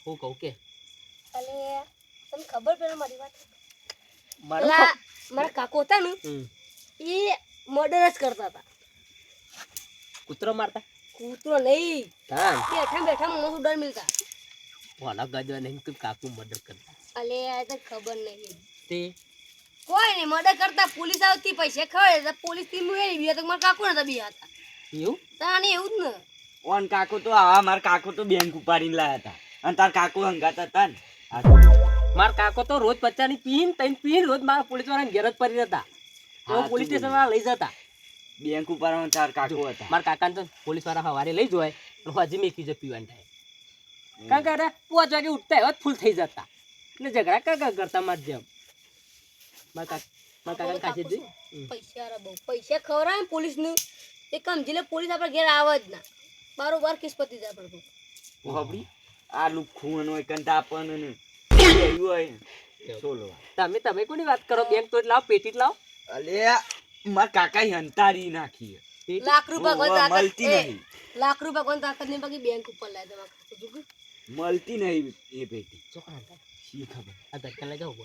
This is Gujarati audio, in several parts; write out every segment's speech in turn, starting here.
હું કહું કે અલે તમને ખબર પડે મારી વાત મારું મારા કાકો હતા ને એ મર્ડર જ કરતા હતા. કૂતરો મારતા કૂતરો નહીં હા બેઠા બેઠા મોટું ડર મિલતા. વાલા ગજવા નહીં તું કાકુ મર્ડર કરતા અલે આ તો ખબર નહીં તે કોઈ નહીં મર્ડર કરતા પોલીસ આવતી પૈસા ખવડે પોલીસ થી મુએ બી તો મારા કાકો નતા બી હતા એવું તાને એવું જ ને ઓન કાકો તો આવા માર કાકો તો બેંક ઉપાડીને લાયા હતા અને તાર કાકો હંગાત હતા ને માર કાકો તો રોજ પચાની પીન રોજ મારા પોલીસ વાળાને ઘેર જ પડી હતા તો પોલીસ સ્ટેશન વાળા લઈ જતા બેંક ઉપાડવામાં તાર કાકો હતા. મારા કાકાને તો પોલીસ વાળા સવારે લઈ જોય અને હજી મેકી જ પીવાનું થાય કારણ કે અરે 5 વાગે ઉઠતા એવા ફૂલ થઈ જતા એટલે ઝઘડા કાકા કરતા માર જેમ મારા કાકાને કાચે જ પૈસા રે બહુ પૈસા ખવડાવે ને પોલીસ નું એ સમજી લે પોલીસ આપણે ઘેર આવે જ ના બારોબાર કેસ પતી જાય આપણે હોબડી આ લુખું હોય કંટા આપણ ને એવું હોય સોલો તમે કોની વાત કરો બેંક તો લાવ પેટી લાવ અલે માર કાકા હંતારી નાખી લાખ રૂપિયા મળતી નહીં લાખ રૂપિયા કોણ તાકાત નહીં બાકી બેંક ઉપર લાય દવા મળતી નહીં એ પેટી ચોકડા શી ખબર આ ધક્કા લઈ જાવ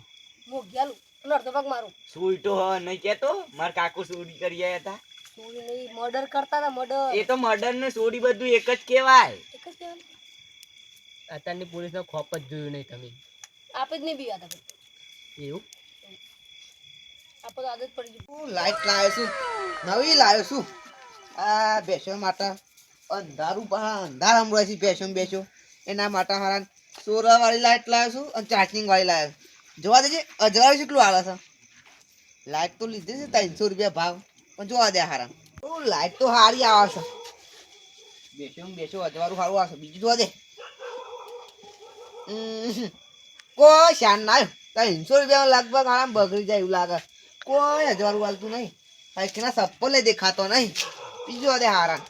મો ગયાલું અડધો ભાગ મારું સુઈટો હ નહીં કેતો માર કાકો ચોરી કરી આયા હતા ચોરી નહીં મર્ડર કરતા હતા મર્ડર એ તો મર્ડર ને ચોરી બધું એક જ કહેવાય. એક જ કહેવાનું અત્યારની પોલીસનો ખોપ જ જોયું નહીં તમે આપે જ નહીં બી હતા એવું આપણે આદત પડી ગઈ હું લાઈટ લાવ્યો છું નવી લાવ્યો છું આ બેસો માટે અંધારું અંધારામ રહે છે બેસો એના માટે હારા સોરાવાળી લાઈટ લાવ્યો છું અને ચાર્જિંગ વાળી લાવ્યો જોવા દેજે અજવાળું કેટલું આવે છે લાઈટ તો લીધી છે 300 રૂપિયા ભાવ પણ જોવા દે હારા લાઈટ તો સારી આવે છે બેસો અજવાળું સારું આવશે બીજું જોવા દે કોઈ શાન ના આવ્યો 300 રૂપિયા લગભગ આરામ બગડી જાય એવું લાગે કોઈ અજવાળું હાલતું નહીં કેના સપ્પલે દેખાતો નહીં બીજું દે હારા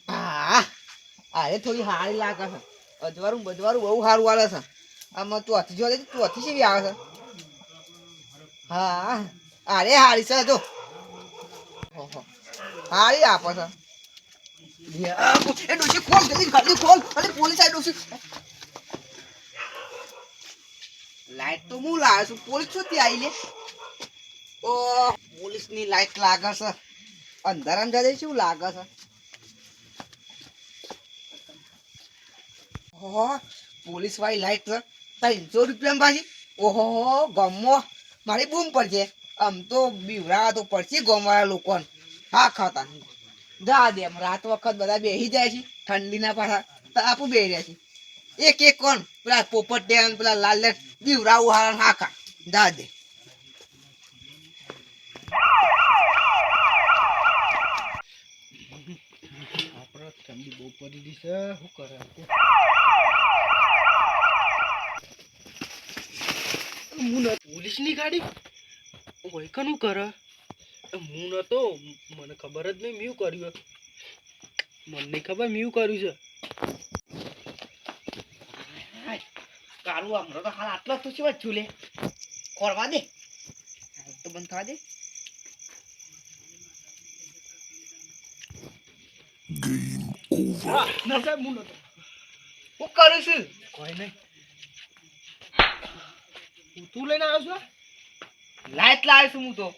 હા અરે થોડી હારી લાગે છે અજવાળું બજવાળું બહુ સારું હાલે છે આમાં તું હથી જોવા દે તું હથી કેવી આવે છે હા અરે હારી છે જો હારી આપે છે એ ડોસી ખોલ જલ્દી ખોલ અરે પોલીસ આવી ડોસી લાઈટ તો હું લાવ્યો છું પોલીસ છોથી આવી લે ઓ પોલીસ ની લાઈટ લાગે છે અંધારામ જાય શું લાગે છે પોલીસ વાળી લાઈટ છે 300 રૂપિયા પાછી ઓહો ગમો મારી બૂમ પડશે આમ તો બીવરા તો પડશે ગમવાળા લોકોને હા ખાતા જા દે રાત વખત બધા બેસી જાય છે ઠંડીના પાછા તાપુ બેસી રહ્યા છે એક કોણ પેલા પોપટ ડેમ પેલા લાલ બીવરાવું હારા હાકા જા દે આપણે ઠંડી બહુ પડી ગઈ છે શું કરે પોલીસ ની ગાડી વૈકનું કરે હું નતો મને ખબર જ નહીં મ્યુ કર્યું મને નહીં ખબર મ્યુ કર્યું છે કારું હમણાં તો હાલ આટલા તો શું છું લે ખોરવા દે તો બંધ થવા દે ના સાહેબ હું નતો હું કરું છું કોઈ નહીં તું લઈને આવ્યો છો લાઈટ લાવ્યો છું હું તો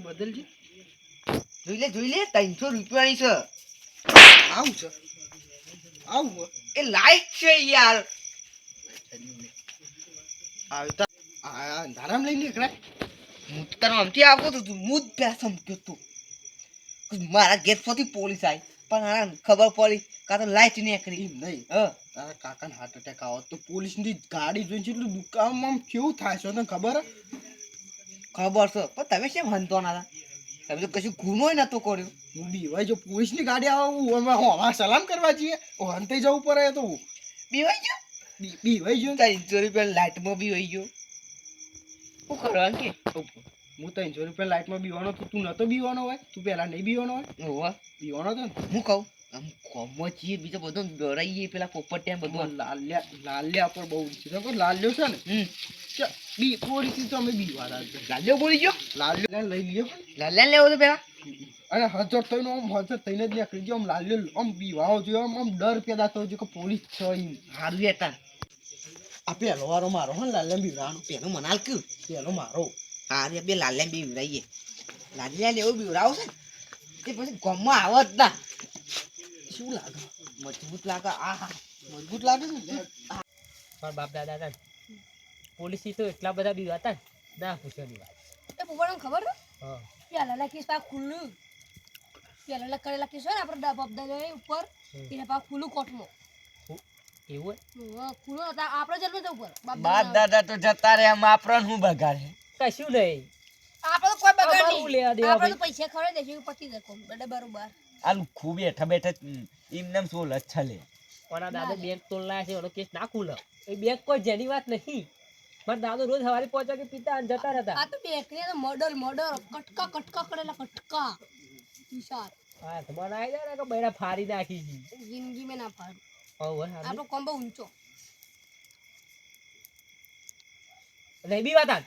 બદલજી જોઈ લે 300 રૂપિયાની છે આવું છે આવું એ લાઈટ છે યાર આવી તો અંધારામ લઈને નીકળાય હું તો તારો આમથી આવતો હતો તું હું જ પેલા સમજ્યો તું મારા ગેટ પરથી પોલીસ આવી પણ હા ખબર પડી કાં તો લાઈટ નીકળી એમ નહીં હા તારા કાકાને હાર્ટ એટેક આવો તો પોલીસની ગાડી જોઈને એટલું દુકાનમાં કેવું થાય છે તને ખબર હે ખબર છે પણ તમે કેમ હંતો ના હતા તમે તો કશું ગુનો નતો કર્યો હું બીવાય જો પોલીસની ગાડી આવે હું અમારે સલામ કરવા જઈએ હંતે જવું પડે તો બીવાઈ ગયો બીવાઈ ગયો 300 રૂપિયા લાઈટમાં બીવાઈ ગયો શું કરવાનું કે હું 300 રૂપિયા લાઈટમાં બીવાનો તો તું નતો બીવાનો હોય તું પહેલા નહીં બીવાનો હોય હોવા બીવાનો તો હું કહું આમ કોમો છીએ બીજો બધો ડરાઈએ પેલા પોપટ ટેમ બધું લાલ્યા પર બહુ છે લાલ્યો છે ને બી પોલીસથી તો અમે બીવા લાલ્યો બોલી ગયો લાલ્યો લઈ લ્યો લાલ્યા લેવો તો પેલા અને હજર થઈને આમ હજર થઈને જ નીકળી ગયો આમ લાલ્યો આમ બીવાઓ જોયો આમ ડર પેદા થયો છે કે પોલીસ છે એમ હારું હતા આ પહેલો વારો મારો હો ને લાલ્યા બીવરાવાનો પેલું મનાલ કયું પહેલો મારો હારે બે લાલ્યા બીવરાઈએ લાલ્યા એવું બીવરાવ છે તે પછી ગમમાં આવત ના શું લાગે મજબૂત લાગે આ મજબૂત લાગે છે ને મારા બાપ દાદા હતા ને પોલીસ તો એટલા બધા બી હતા ને ના પૂછવાની વાત. એ પોપટને ખબર ને હા પેલા કેસ પા ખુલ્લું પેલા કરેલા કેસ હોય ને આપણે બાપ દાદા ઉપર એને પા ખુલ્લું કોર્ટમાં એવું ખુલ્લું હતા આપણે જન્મ તો ઉપર બાપ દાદા તો જતા રે એમ આપણને શું બગાડે હોય કશું નહીં. આપણે તો કોઈ બગાડ અમારું લેવા દેવા આપણે તો ભાઈ. પૈસા ખવડાવી દેશું પતી જકો બડે બરોબર આ લુખ્ખું બેઠા બેઠા એમને સોલ જ છલે મારા દાદા બેંક તોડ લાયા છે એનો કેસ ના ખુલે. એ બેંક કોઈ જેની વાત નહીં. મારા દાદો રોજ સવારે 5 વાગે પીતા અને જતા રહેતા. આ તો બેકરી તો મર્ડર કટકા કટકા કરેલા કટકા વિશાલ હા તો મને આવી જાય ને કે બૈરા ફાડી નાખી છે. જિંદગી में ना फाड़ હવે હારું. આપણો કોમ્બો ઊંચો અને એ બી વાત આન.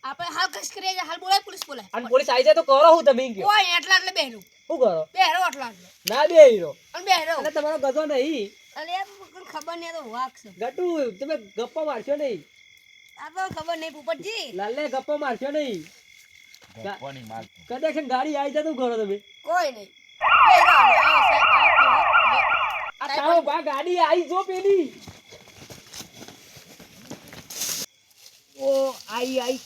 આપણે હાલ કશ કરીએ હાલ બોલાય પોલીસ બોલાય અને પોલીસ આવી જાય તો કરો હું તમે કયો કોઈ એટલા એટલે બેહરું શું કરો બેહરો એટલા એટલે ના બે હીરો અને બેહરો અને તમારો ગધો નહીં અને યાર કોઈને ખબર નહીં આ તો વાક છે ગટુ તમે ગપ્પા મારશો નહીં. આ તો ખબર નહીં પોપટજી લાલે ગપ્પા મારશો નહીં. કોની મારતો કદાચ ગાડી આવી જાય તો કરો તમે. કોઈ નહીં બેહરો આવો સાહેબ આ તારો બા ગાડી આવી જો પેલી ઓ આઈ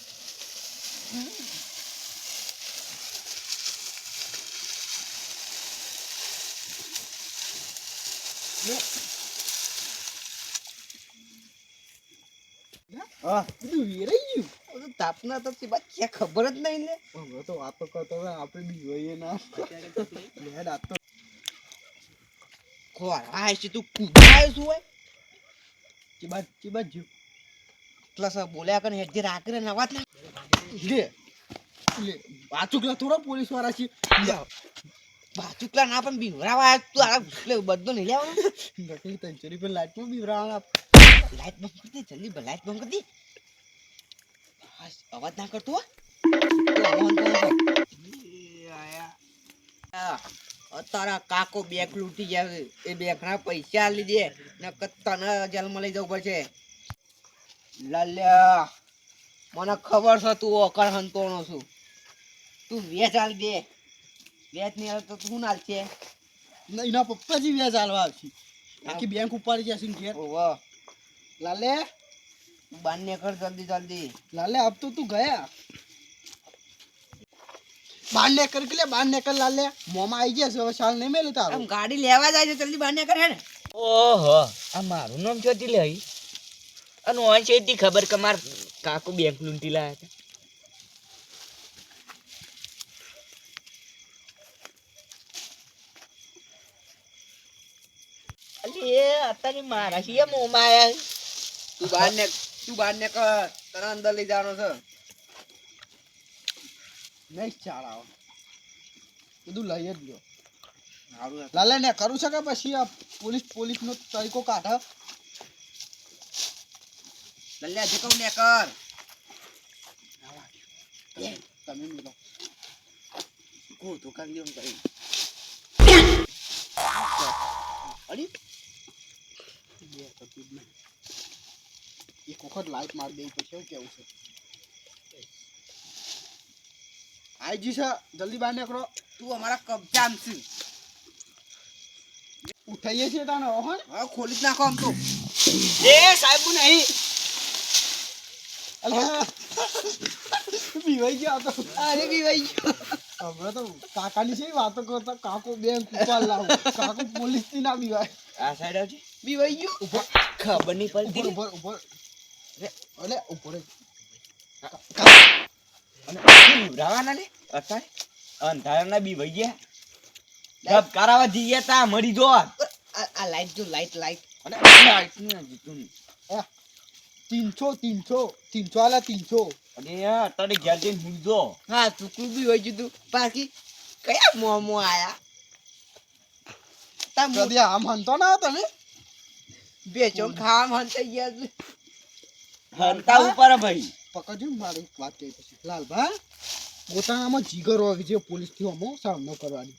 હા બધું વેરાઈ ગયું તાપના તો તે બાદ ક્યાં ખબર જ નહીં લે હવે તો વાતો કરતો હોય આપણે બી જોઈએ ના લેડ આ તો ખોરા છે તું કુદાય શું હોય ચીબા જીવ પ્લસ બોલ્યા કને હેડ રાત્રે નવાત ના લે લે બાચુકલા થોડા પોલીસ વાળા છે બાચુકલા ના પણ બીવરાવા તું આ બધું નહીં લેવાનું નકલી તંચરી પર લાઈટમાં બી રાણા લાઈટ બંધ કરી દે જલ્દી લાઈટ બંધ કરી દે અવાજ ના કરતો હો તારા કાકો બેગ લૂંટી જાય એ બેગ ના પૈસા લીધે નકર તને જેલમાં લઈ જવું પડશે લાલ્યા મને ખબર છે તું ઓકર હંતોણો છું તું વેચ આલ દે વેચ નહીં આવે તો તું ના છે એના પપ્પાજી વ્યાજ આલવા આવશે આખી બેંક ઉપાડી જશે ઘેર ઓહો લાલે બાને કર જલ્દી જલ્દી લાલે अब तो तू गया बाहर निकल के ले बाहर निकल लाले मोमा आई गया सब साल नहीं मिले तारो આમ ગાડી લેવા જાય છે જલ્દી બાને કર હે ને ઓહો આ મારું નામ ચોથી લે અને ઓન છે તી ખબર કે માર કાકુ બેંક લૂંટી લાયા હતા અલે અત્યારે મારા છે મોમાં આયા તું બાને કર તને અંદર લઈ જવાનો છે नहीं चाड़ा બધું લઈ જ લ્યો લાલે ને કરું છે કે પછી આ પોલીસ નો તરીકો કાઢ લલ્યા જે કહું ને કર તમે મિલો કો તો કરી દઉં કરી અડી એક વખત લાઈટ માર દે પછી કેવું છે આઈજી છે જલ્દી બહાર નીકળો તું અમારા કબજામાં છે ઉઠાઈએ છીએ તાને ઓહન હવે ખોલી જ નાખો આમ તો એ સાહેબ નહીં અલ્યા બીવાઈ ગયા તો અરે બીવાઈ ગયો હમણાં તો કાકાની છે વાતો કરતા કાકો બેંક ઉપર લાવ કાકો પોલીસ થી ના બીવાય આ સાઈડ આવજે બીવાઈ ગયો ઉપર ખબર નહીં પડતી ઉપર ઉપર અલે ઉપર રાવાના ને અત્યારે અંધારાના બી વઈ ગયા જબ કરાવા જઈએ તા મરી જો આ લાઈટ જો લાઈટ અને લાઈટ ની જીતું 300 આલા 300 અને અત્યારે ઘેર જઈને હુંજો હા તું બીવાઈ ગયું તું બાકી કયા મોમો આયા તા કદી આમ હંતો ના તમે બેચો ખાવા મન થઈ ગયા છે હંતા ઉપર ભાઈ પકડજો મારી એક વાત કહી પછી લાલભા પોતાનામાં જીગર હોય જે પોલીસથી અમો સામનો કરવાની.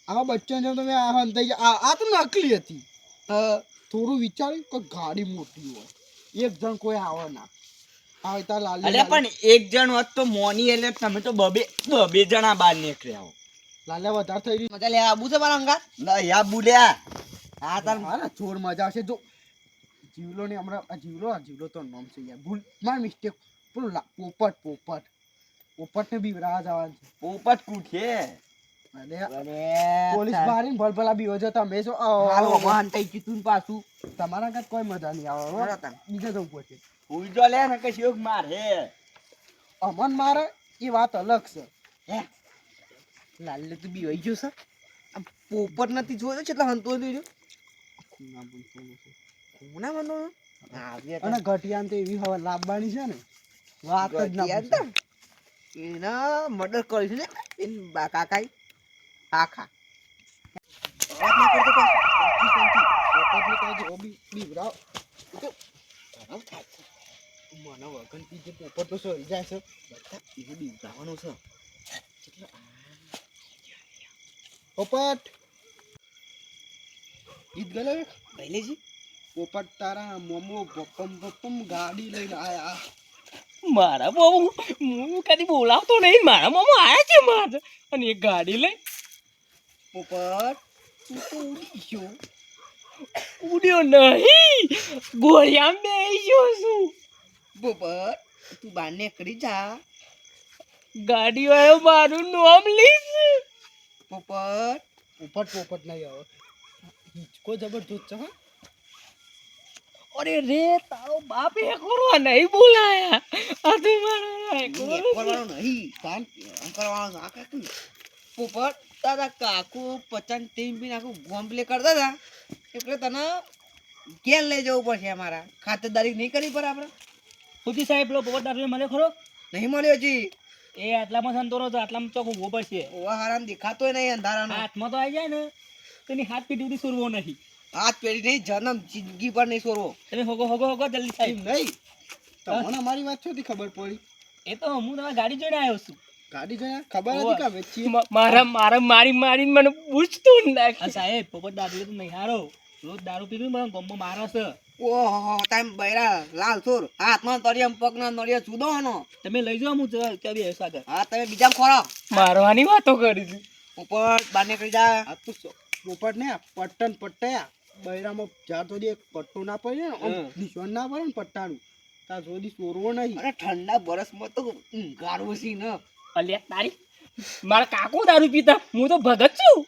આવા બચ્ચાને જેમ તમે આ હંતાઈ આ તો નકલી હતી. થોડું વિચાર્યું કે ગાડી મોટી હોય, એક જણ કોઈ આવે ના આવે તાર લાલ અલ્યા પણ એક જણ હોત તો મોની એટલે તમે તો બબે જણા બહાર નીકળ્યા હો. લાલે વધારે થઈ રહ્યું મજા લે આબુ છે મારા અંગાત. ના યા બુલ્યા હા તાર હા ને જોર મજા આવશે. જો જીવલો ને હમણાં આ જીવલો તો નામ છે યાર, ભૂલ માર મિસ્ટેક. પેલું પોપટ ને બી રાહ જવાનું છે. પોપટ કૂઠે. અને અરે પોલીસ મારીને ભલભલા બી હોય તમે શું હાલો વાહન તઈ કીધું પાછું. તમારા કાંઈ કોઈ મજા નહીં આવે હો. બરાબર. બીજા જવું પડશે. હુઈ જો લે ને કઈ યોગ મારે. અમન મારે એ વાત અલગ છે. હે લાલ તું બી વઈ ગયો છે. આ પોપટ નથી જોયો કેટલા હંતો જોયો. કોના મનો અને ઘટિયાને તો એવી હવા લાવવાની છે ને વાત જ ના પૂછો. એના મર્ડર કર્યું છે ને એન કાકાઈ આખા મને વગન પીજે પોપટ તો સરી જાય છે. એ બીવડાવવાનું છે. પોપટ ગીત ગલે પહેલેજી પોપટ તારા મોમો પપ્પમ ગાડી લઈને આયા. મારા મોમો હું કદી બોલાવતો નહીં, મારા મોમો આયા છે મારે અને એક ગાડી લઈ પોપટ તું તો ઉડી ગયો. ઉડ્યો નહીં, ગોળિયામાં બેસ્યો છું. પોપટ તું બહાર નીકળી જા. ગાડી વાળો મારું નામ લીસ. પોપટ પોપટ નહીં આવે હિચકો જબરદસ્ત છે. હા અરે રે તારો બાપ એ કરવા નહીં બોલાયા. આ તો મારા કરવાનો નહીં કામ કરવાનો આ કાકુ. પોપટ તારા કાકુ 50 ટીમ બી આખું ગોમ પ્લે કરતા હતા એટલે તને ઘેર લઈ જવું પડશે. અમારા ખાતરદારી નહીં કરી બરાબર. સુતી સાહેબ પેલો પોપટ દારૂ મળે ખરો? નહીં મળ્યો હજી. એ આટલામાં સંતોરો તો આટલામાં ચોક ઉભો પડશે. ઓવા હારામ દેખાતોય નહીં અંધારાનો. હાથમાં તો આવી જાય ને તો એની હાથ પીઠ સુધી સુરવો નહીં. હાથ પેઢી નહીં જન્મ જિંદગી પર નહીં સોરવો. તમે હોગો જલ્દી સાહેબ. નહીં તમને અમારી વાત છોથી ખબર પડી. એ તો હું તમારી ગાડી જોઈને આવ્યો છું. ગાડી જોઈને ખબર હતી કે વેચી મારીને મને પૂછતું નાખ. સાહેબ પોપટ દારૂ તો નહીં હારો, રોજ દારૂ પીધું મને ગમમાં મારે છે. ઓહો ટાઈમ બૈરા લાલ સોર હાથમાં તળિયા પગના નળિયા જુદો હનો. તમે લઈ જાઓ હું ત્યાં બી આગળ. હા તમે બીજા ખોરો. મારવાની વાતો કરી છે. ઉપર બહાર નીકળી જા. આ તો પોપટ ને પટ્ટન પટ્ટાયા બૈરામાં જ્યાં સુધી એક પટ્ટો ના પડે ને આમ નિશાન ના પડે ને પટ્ટાનું ત્યાં સુધી ચોરવો નહીં. અરે ઠંડા બરસમાં તો ગાળવું છે ને. અલ્યા તારી મારા કાકો દારૂ પીતા, હું તો ભગત છું.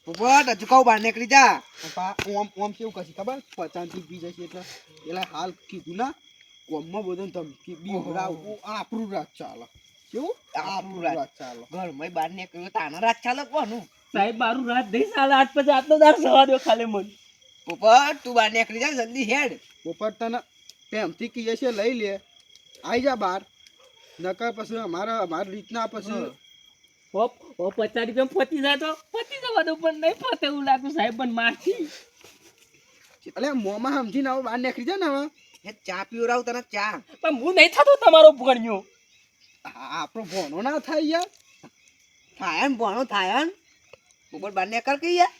પોપટ હજુ કહું બહાર નીકળી જા. ઓમ કેવું કશી ખબર 50 થી પી જશે એટલે હાલ કીધું ના કોમમાં બધું ધમકી બીવડાવ આપણું રાત ચાલે. કેવું આપણું રાત ચાલે. ઘરમાં બહાર નીકળ્યું તાના રાત ચાલે કોનું. સાહેબ મારું રાત નહીં ચાલે, આજ પછી આટલો દારૂ સવા દો ખાલી મને. પોપટ તું બહાર નીકળી જા જલ્દી હેડ. પોપટ તને પ્રેમથી કહીએ છે લઈ લે આવી જા બહાર નકર પછી અમારી રીતના પછી હોપ 50 રૂપિયા પતી જાય તો પતી જવાનું પણ નહીં પતે એવું લાગતું સાહેબ પણ મારથી. એટલે મોમાં સમજીને આવો બહાર નીકળી જાય ને હવે હે ચા પીવરાવ તને ચા. પણ હું નહીં થતો તમારો ભણ્યો. આપણો ભણો ના થાય યાર. થાય ને ભણો થાય ને. પોપટ બહાર નીકળ કઈ યાર.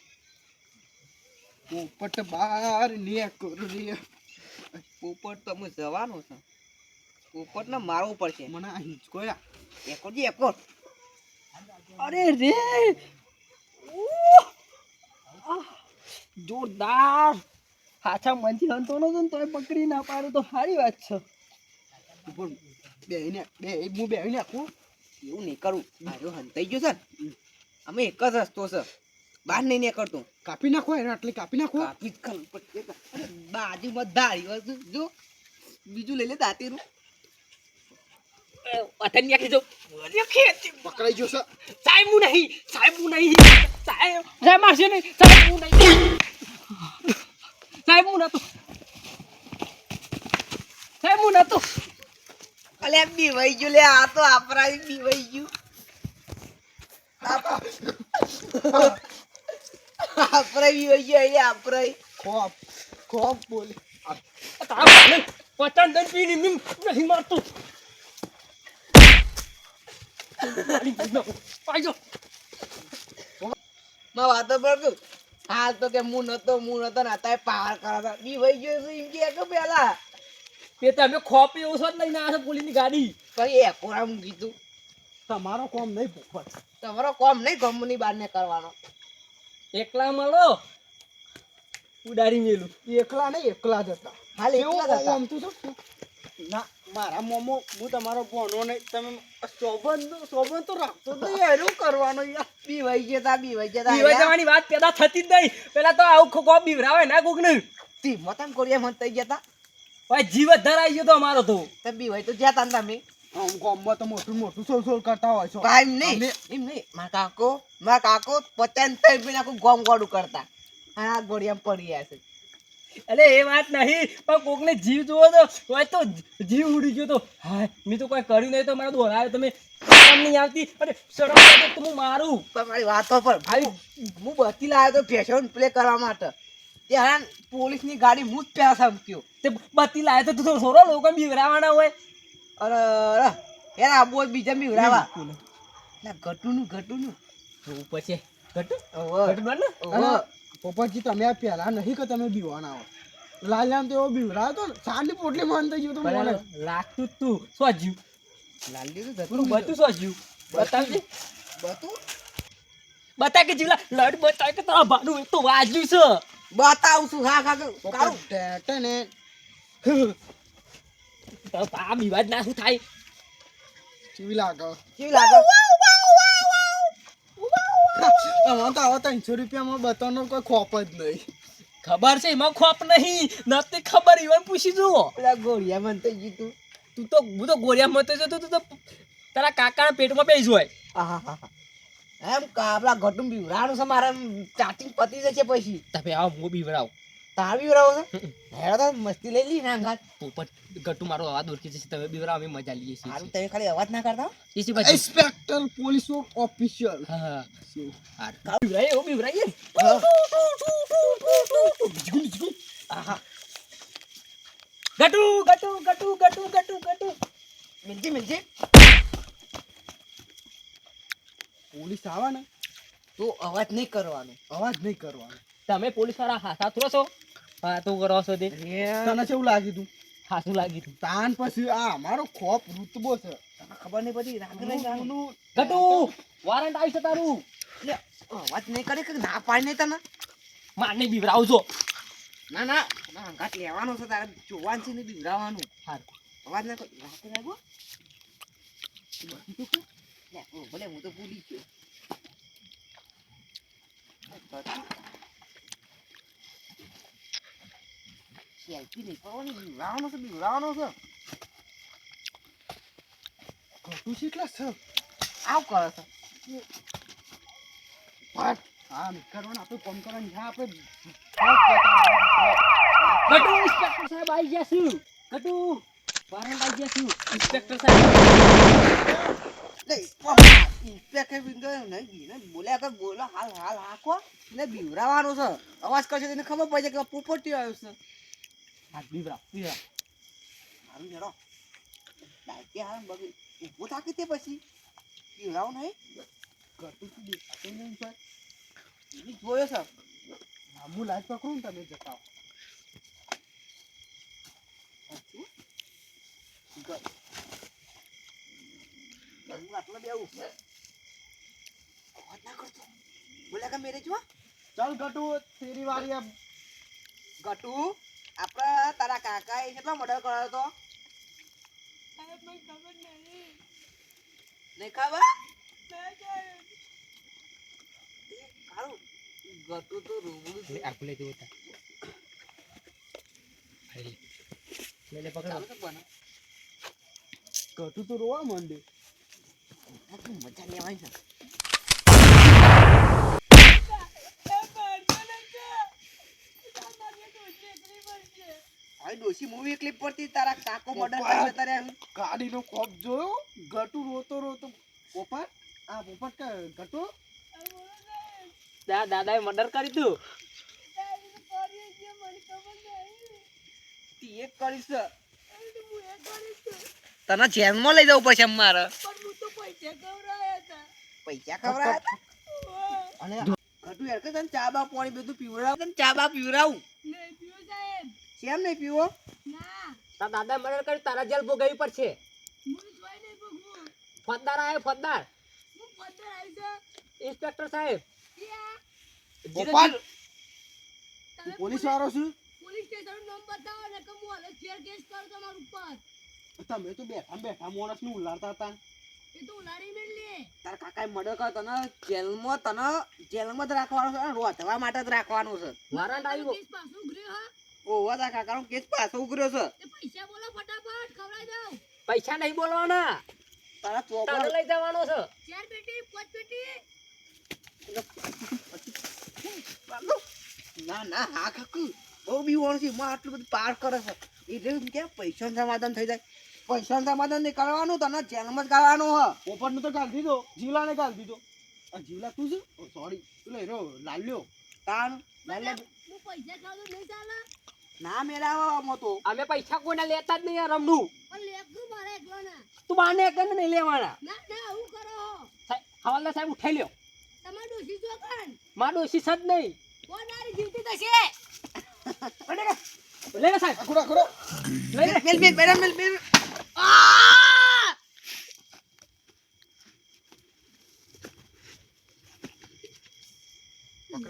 પોપટ બહાર નીકળ. પોપટ તો હું જવાનું છે. પોપટ ને મારવું પડશે. મને આ હિંચકો એકોજી એકો. અરે રે જોરદાર. હાચા મનથી હંતો નતો ને તોય પકડી ના પાડું તો સારી વાત છે. હું બેહીને આખું એવું નહીં કરું. મારું હંતાઈ ગયું છે ને. અમે એક જ રસ્તો છે. બહાર નહીં નીકળતું. કાપી નાખો એને આટલી કાપી નાખો. કાપી જ ખરું પડશે. અરે બાજુમાં ધારી હોય જો બીજું લઈ લે દાંતીનું. વતન યાકી જો પકડાઈ ગયો છે. સાહેબ હું નહીં સાહેબ મારશે નહીં. સાહેબ હું નતો. અલે બીવાઈ ગયું લે. આ તો આપણા બીવાઈ ગયું. આપણે બીવાઈ ગયું એટલે આપણે ખોપ બોલે પચાસ દન પીને નહીં મારતું. પાછો માં વાતો પર કહું હાલ તો કે હું નતો ને અત્યારે પાર કરાતા બી વહી ગયો છું એમ કે પેલા તે તમે ખોપી એવું છો જ લઈને આવ્યા છો પોલીસની ગાડી કઈ એકોરા હું કીધું તમારો કોમ નહીં પોપટ તમારો કોમ નહીં ગમની બહાર ને કરવાનો એકલા મળો ઉડાડી મેલું એકલા નહીં એકલા જ હતા હાલ એકલા જ હતા. આમ તું શું ના મારા મોમો હું તમારો ભણો નહીં તમે સોબન તો રાખતો જ નહીં એનું કરવાનો યાર બી વહી ગયા બીવા જવાની વાત પેદા થતી જ નહીં પેલા તો આવું કોપ બીવરાવે ના કોક ને તી મતન કોરિયા મન થઈ ગયા ભાઈ જીવ જ ધરાઈ ગયો તો અમારો તો તા બી વહી તો જ્યાં તા તમે આમ ગામમાં તો મોટું સોલ કરતા હોય છો કાઈ નહીં એમ નહીં મારા કાકો 50 રૂપિયા આખું ગોમ ગોડું કરતા અને આ ગોળિયા પડી ગયા છે અરે એ વાત નહીં પણ કોક ને જીવ જોવો તો હોય તો જીવ ઉડી ગયો તો હાય મેં તો કોઈ કર્યું નહીં તો મારા દોરાયો તમે શરમ નહીં આવતી અરે શરમ આવે તો હું મારું તમારી વાતો પર ભાઈ હું બતી લાવ્યો તો ફેશન પ્લે કરવા માટે ત્યાં પોલીસની ગાડી હું જ પેલા સમક્યો તે બત્તી લાવે તો તું થોડો લોકો બીવરાવાના હોય અરે યાર આ બોલ બીજા બી ઉડાવા ના ઘટુનું તો પછી ઘટુ ઓહો ઘટુ બન ને ઓહો પોપટજી તમે આ પહેલા નહીં કે તમે બીવાના હો લાલ્યામ તો એવો બીવરાયો તો સાંજની પોટલી માન થઈ ગયો તો મને લાગતું જ તું શું જીવ લાલી તો તું બધું શું જીવ બતાવજે બતું બતા કે જીવલા લડ બતાય કે તારા ભાડું તો વાજ્યું છે બતાવું છું હા કાકા કારું ટેટે ને તો પા વિવાદ ના શું થાય કેવી લાગે કેવી લાગે આમાં તો આવા 300 રૂપિયામાં બતાવનો કોઈ ખોપ જ નહીં ખબર છે એમાં ખોપ નહીં નથી ખબર ઈવન પૂછી જુઓ પેલા ગોળિયા મન થઈ ગયું તું તો હું તો ગોળિયા મતો જતો તું તો તારા કાકાના પેટમાં બેસી હોય આહા એમ કાબલા ઘટું બીવરાનું છે મારા ચાટિંગ પતી જશે પછી તમે આવો હું બીવરાવ તાર બીવરાવો છે હેડો તો મસ્તી લઈ લી ના ઘાત પોપટ ગટ્ટુ મારો અવાજ ઓળખી જશે તમે બીવરાવ અમે મજા લઈએ છીએ સારું તમે ખાલી અવાજ ના કરતા ઈસી બાજુ ઇન્સ્પેક્ટર પોલીસ ઓફિશિયલ હા હા બીવરાય ઓ બીવરાય આહા ગટ્ટુ ગટ્ટુ ગટ્ટુ ગટ્ટુ ગટ્ટુ ગટ્ટુ મિલજી પોલીસ આવે ને તો અવાજ નહીં કરવાનો અવાજ નહીં કરવાનો તમે પોલીસ વાળા હાથા થોડો છો હા તો કરો છો તે તને કેવું લાગી તું હાથું લાગી તું તાન પછી આ અમારો ખોપ રૂતબો છે તને ખબર નહીં પડી રાગ નહીં જાણું ગટ્ટુ વારંટ આવી છે તારું લે અવાજ નહીં કરે કે ના પાડી નહીં તને મારને બીવરાવજો ના ના ના ઘાટ લેવાનો છે તારે જોવાનું છે ને બીવરાવાનું હાર અવાજ ના કર રાગ લાગો લે ઓ ભલે હું તો ભૂલી ગયો સેલ્ફી નહીં પાડવાની બીવરાવાનો છે તું કેટલા છે આવ કરે છે હા કરવાનું આપણે કોમ કરવાનું હા આપણે ગટ્ટુ ઇન્સ્પેક્ટર સાહેબ આવી ગયા છું ગટ્ટુ વારંટ આવી ગયા છું ઇન્સ્પેક્ટર સાહેબ ઇન્સ્પેક્ટર નહીં બોલ્યા તો બોલો હાલ હાકો ને બીવરાવાનો છે અવાજ કરશે તેને ખબર પડે કે પોપટી આવ્યો છે હા બીવરાવ સારું જડો ડાયકે હાલ બગી ઊભો થાકી તે પછી બીવરાવો નહીં ઘરતું શું દેખાતું નહીં સર એ જોયો છે હું લાઈટ પકડું ને તમે જતા આટલો બેવું અવાજ ના કરતો બોલ્યા કે મેરે જો ચાલ ગટુ તેરી વારી આ ગટુ આપણા તારા કાકા એ કેટલો મર્ડર કર્યો હતો નહીં ખબર કારું ગટુ તો રૂબરૂ છે આખું લઈ જવું હતા લે પકડ ચાલો તો બને ગટુ તો રોવા માંડે મજા લેવાની છે હવે ડોશી મૂવી ક્લિપ પરથી તારા કાકો મર્ડર કરી તારે ગાડીનો ખોપ જોયો ગટુ રોતો પોપટ આ પોપટ કે ગટુ દાદાએ મર્ડર કરી તું તી એક કરીશ તને જેલમાં લઈ જવું પડશે મારે પણ હું તો પૈસા ખવડાવ પૈસા ખવડાવ્યા હતા? અને ઘટુ યાર કે તને ચા બા પાણી બધું પીવડાવું, તને ચા બા પીવડાવું. કેમ નહીં પીવો? તારા દાદા મર્ડર કર્યું, તારા જેલ ભોગવવી પડશે. ફોજદાર આવ્યો, ફોજદાર. ઇન્સ્પેક્ટર સાહેબ. ગોપાલ તું પોલીસ વાળો છું? તમે તો બેઠા બેઠા માણસ નું ઉલાડતા હતા. તારા કાકાએ મર્ડર કર્યો, તને જેલમાં જ રાખવાનો છે, રોધવા માટે જ રાખવાનો છે. વોરંટ આવ્યું. ઓહો, તારા કાકાનો કેસ પાછો ઉઘર્યો છે. પૈસા નહીં બોલવાના, તારા તારે ચોપડા લઈ જવાનો છે. ના ના, હા કાકુ બહુ બીવાનું છે, માં આટલું બધું પાર કરે છે. એટલે એમ કે પૈસાનું સમાધાન થઈ જાય. પૈસાનું સમાધાન નહીં કરવાનું, તને જેલમાં જ કરવાનું હ. પોપટ નું તો ગાલ દીધો, જીવલાને ગાલ દીધો. આ જીવલા તું છે? સોરી, પેલો હીરો લાલ્યો. તાણ ના મેળાવા તો અમે પૈસા કોઈને લેતા જ નહીં આ રમનું. તું બાને એક ને નહીં લેવાના. સાહેબ, હવાલદાર સાહેબ ઉઠાઈ લ્યો. માં ડોશી સદ નહીં. લે લે સાહેબ, ખોડો ખોડો. લઈ લે. મેલ મેલ મેલ મેલ.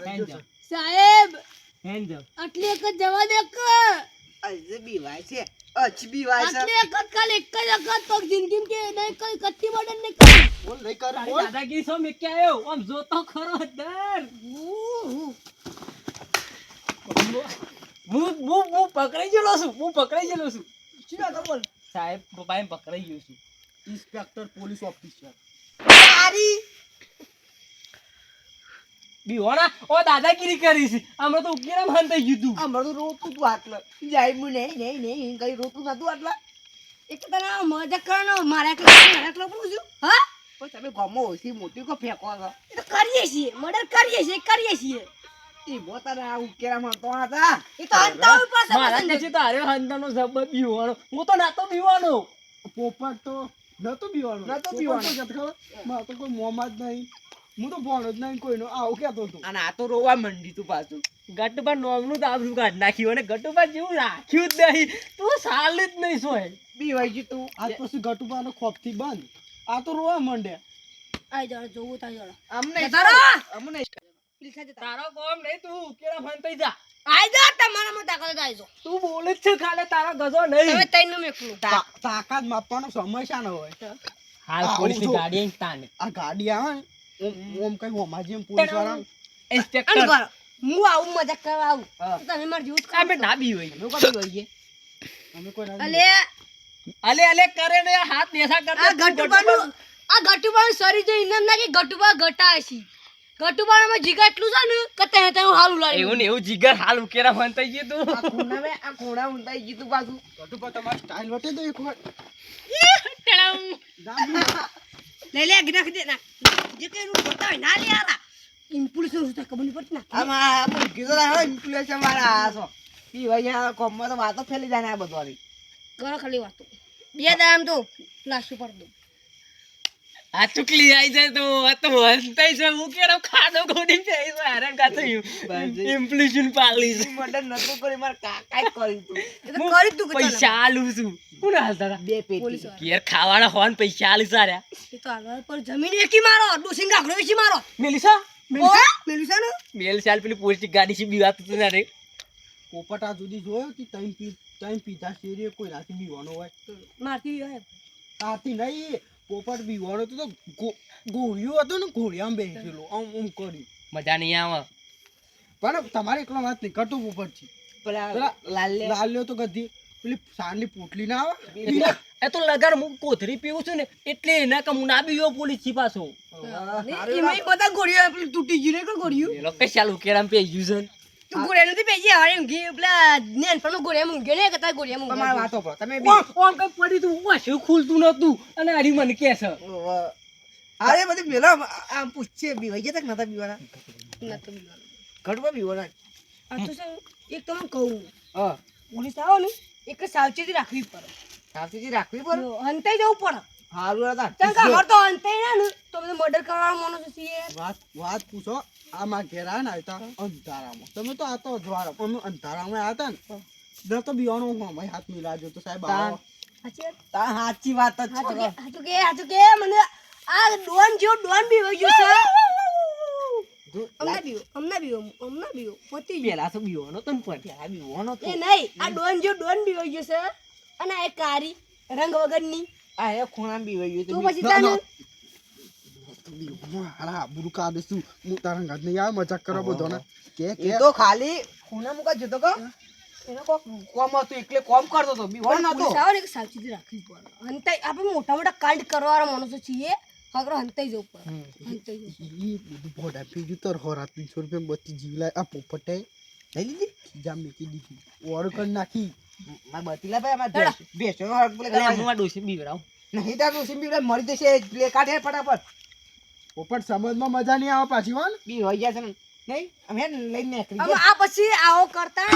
હેન્ડ જાવ, સાહેબ હેન્ડ જાવ. આટલી એક જ જવા દે અજે બીવાય છે, અજ બીવાય છે. આટલી એક જ ખાલી એક જ વખત તો જિંદગી કે નહીં કઈ કત્તી બડન નહીં કઈ બોલ નહીં કર તારી બોલ. દાદાગીરી સો મેં ક્યાં આવ્યો? આમ જોતો ખરો દર. હું પકડાઈ ગયેલો છું, હું પકડાઈ ગયેલો છું. શું વાત બોલ? સાહેબ પપ્પા પકડાઈ ગયો છું. Inspector police officer. બીવાના ઓ દાદાગીરી કરી છે. હમણાં તો ઉકેરા માન થઈ ગયું તું. અમારું રોતું તું આટલે જાય હું નહીં નહીં કઈ રોતું નતું આટલા. એક તને મજાક કરવાનો મારા એકલો પૂછું છું હા પણ તમે ગામમાં ઓછી મોટી કો ફેંકો છો. એ તો કરીએ છીએ મર્ડર કરીએ છીએ એ મોતાના આ ઉકેરામાં તો હતા. એ તો અંતા ઉપર મારા પછી તારે હંતાનો જબર બીવાનો. હું તો નાતો બીવાનો. પોપટ તો નતો બીવાનો. નતો પોપટ બીવાનો. તો જત ખબર? મારે તો કોઈ મોમાં જ નહીં. હું તો ભણો જ નહીં કોઈનો. આવું કહેતો હતો. અને આ તો રોવા મંડી તું પાછું. ગટુબા નોમનું દાબરું કાઢ નાખ્યું અને ગટુબા જેવું રાખ્યું જ નહીં. તું સાલ જ નહીં સોય. બીવાઈ ગયું તું. આજ પછી ગટુબાનો ખોપથી બંધ. આ તો રોવા માંડ્યા. આઈ જરા જોવું તા જરા અમને તારા! અમને પ્લીઝ જતા તારો કોમ નહીં, તું ઉકેરા માન થઈ જા. આઈ જા તમારા માં તાકાત આઈ જો તું બોલે જ છે ખાલે, તારો ગજો નહીં. તમે તૈન નું મેકલું તાકાત માપવાનો સમય શા ન હોય? હાલ આ પોલીસની આવું જો. ગાડી આઈને તાને. આ ગાડી આવે ને ઓમ કઈ હોમા જેમ પોલીસ વાળા ઇન્સ્પેક્ટર અન કર હું આવું મજાક કરવા આવું હા. તો તમે માર જીવ અમે ના બી હોય. અમે કોણ બીવાઈ ગયે? અમે કોઈ ના અલે અલે અલે કરે ને હાથ નેસા કરતા. આ ગટુબાનું શરીર જો ઇનામ ના કે ગટુબા ગટા હશી ગટુબામાં જીગા એટલું છે ને કે તે હાલ ઉલાડી એવું ને એવું જીગર હાલ ઉકેરા માન થઈ ગયું તું. આ ખૂણામાં આ ખૂણા ઊંધાઈ ગયું તું પાછું. ગટુબા તમારી સ્ટાઇલ વટે તો એક વાર લે લે ગિનાખ દે ના જે કે નું બતાય ના લે આલા ઇમ્પુલ્સ નું તો ખબર નહીં પડતી ના આમાં આ કીધો રહ્યો ઇન્ફ્લુએન્સર વાળા આ છો. બીવાઈ આ કોમમાં તો વાતો ફેલી જાય ને આ બધવાની. કરો ખાલી વાતો બે દામ તો પ્લાસ્ટર પર દો આ ચુકલી આવી જાય તો આ તો હંતાઈ છે. ઉકેરો ખાડો ગોડી જાય છે. હેરાન કા થયું. ઇમ્પ્લિશન પાગલી છે. મર્ડર નતું કરી મારા કાકાએ કર્યું તું. એ તો કરી તું કે પૈસા આલું છું. કોણ હાલતા હતા? બે પેટી. પોલીસ વાળા ઘેર ખાવાના હોન પૈસા આલી સાર્યા. એ તો હાલવા પર જમીન એકી મારો ડોસિંગ ગાગડો વેચી મારો મેલિસા મેલુસા નો મેલ સાલ પેલી પોલીસની ગાડી છે બી વાત તું ના રે. પોપટ આ સુધી જોયો કે ટાઈમ પીધા શેરીએ કોઈ રાતી બીવાનો હોય. મારતી હોય આથી નહીં પોપટ બીવાનો તો ગોળિયો હતો ને ઘોડિયામાં બેસેલો આમ કર્યું. મજા નહીં આવે. પણ તમારે એકલો વાત નહીં કટુ પોપટ છે. પેલા લાલે લાલ્યો તો ગધી પેલી સાંજની પોટલી ના આવે એ તો લગાર હું કોથરી પીવું છું ને એટલે એના કે હું ના બીવો પોલીસ થી પાછો. એમાં બધા ગોળીઓ પેલું તૂટી ગયું ને કોઈ ગોળીઓ એ લોકો ચાલુ કેરામ પે યુઝન. તું ગોળિયા નથી પેજી હવે ઊંઘી પેલા નેન પણ ગોળિયા ઊંઘ્યો ને કતા ગોળિયા તમારા ઊંઘ્યો વાતો પર તમે ઓમ કઈ પડી તું વાસ્યું ખુલતું નતું અને હરી મને કે છે. અરે બધી મેલો આમ પૂછે બીવાઈ ગયા નતા બીવાના. નતો બીવાનો ઘટવા બીવાના. આ તો શું એક તમને કહું હા પોલીસ આવો ને એક સાવચેતી રાખવી પડે સાવચેતી રાખવી પડે. હંતાઈ જવું પડે હારું હતા કેમ કે અમાર તો અંતે ના ને તો બધું મર્ડર કરવાનો માણસ છીએ. વાત પૂછો આમાં ઘેર આયા ને આવતા અંધારામાં તમે તો આ તો અજવાળા અમે અંધારામાં આવ્યા હતા ને દર તો બિયાણો અમે હાથ મિલાજો તો સાહેબ આવો સાચી વાત? તા સાચી વાત જ હાચું છે કે હાચું કે મને આ ડોન જેવો ડોન બી વઈ ગયો છે. અમને બીવો પતી ગયો. પેલા તો બીવાનો તો ને પણ પેલા બીવાનો તો એ નહીં આ ડોન જેવો ડોન બી વઈ ગયો છે અને આ એક કારી રંગ વગરની આ એ ખૂણામાં બીવાઈ તું ગયું પછી તને હારા બુરુ કાઢે શું હું તારા ઘર નહીં આવે મજાક કરો બધો ને કે એ તો ખાલી ખૂણા મુકા જતો કો એનો કોક કોમ હતું એટલે કોમ કરતો તો બીવાનો નતો પોલીસ આવે ને કે સાવચેતી રાખવી પડે. હંતાઈ આપણે મોટા મોટા કાંડ કરવાવાળા માણસો છીએ આગળ હંતાઈ જવું પડે. હંતાઈ જવું. એ બધું ભોડા પીજું તો હોરા 300 રૂપિયા બધી જીવ લાય આ પોપટે લઈ લીધી ખીજા મેકી દીધી ઓર કરી નાખી માર બતીલા ભાઈ અમાર બેસો હક બોલે એટલે હું આ ડોશી બીવડાવું. નહીં તાર સિમ્બી ભાઈ મરી જશે પ્લે કાઢે ફટાફટ પોપટ સમજમાં મજા નહીં આવે પાછી વાન બી હોય ગયા છે ને નહીં અમે લઈને નીકળી હવે ગયા આ પછી આવો કરતા